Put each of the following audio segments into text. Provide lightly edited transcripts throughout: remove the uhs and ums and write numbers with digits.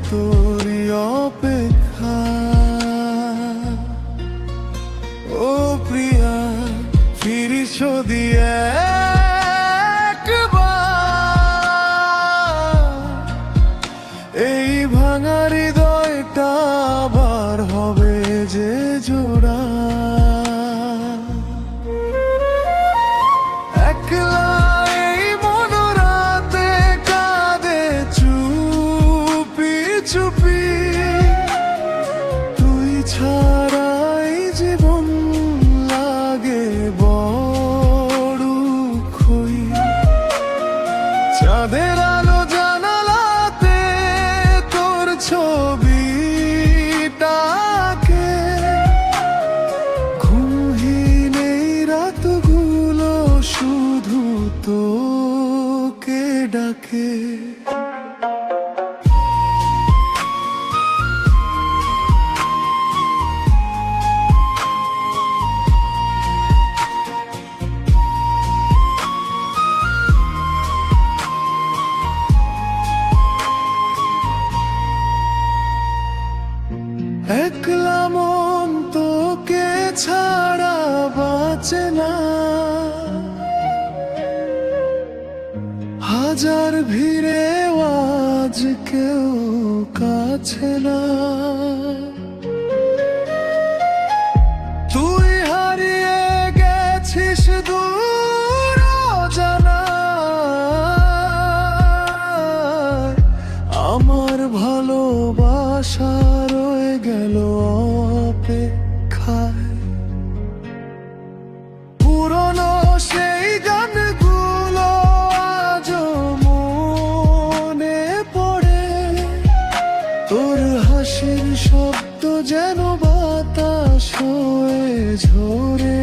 তোরি অপেক্ষা। ও প্রিয়া, ফিরিস দিয়ে এই ভাঙা হৃদয়টা আবার হবে যে জোড়া। একলা এই মন রাতে কাঁদে চুপি চুপি, তুই ছাড়াই জীবন লাগে বড় খুই। চাঁদের আলো জানালাতে তোর ছবিটাকে, ঘুমহীন এই রাতগুলো শুধু তোকে ডাকে। একলা মন তোকে ছাড়া বাঁচে না, হাজার ভিড়ে আজ কেউ কাছে না। তুই হারিয়ে গেছিস দূর অজানায়, আমার ভালোবাসা রয়ে গেল অপেক্ষায়। পুরনো সেই গানগুলো আজও মনে পড়ে, তোর হাসির শব্দ যেন বাতাস হয়ে ঝরে।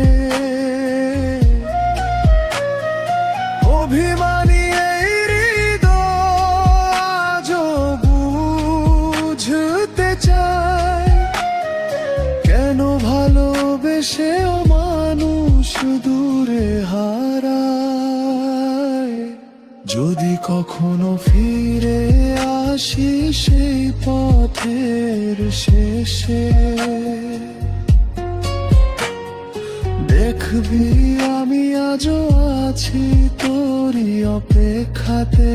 অভিমানী এই হৃদয় আজও বুঝতে চায়, কেন ভালোবেসেও মানুষ দূরে হারায়। যদি কখনো ফিরে আসি সেই পথের শেষে, দেখবি আমি আজও আছি তোরই অপেক্ষাতে।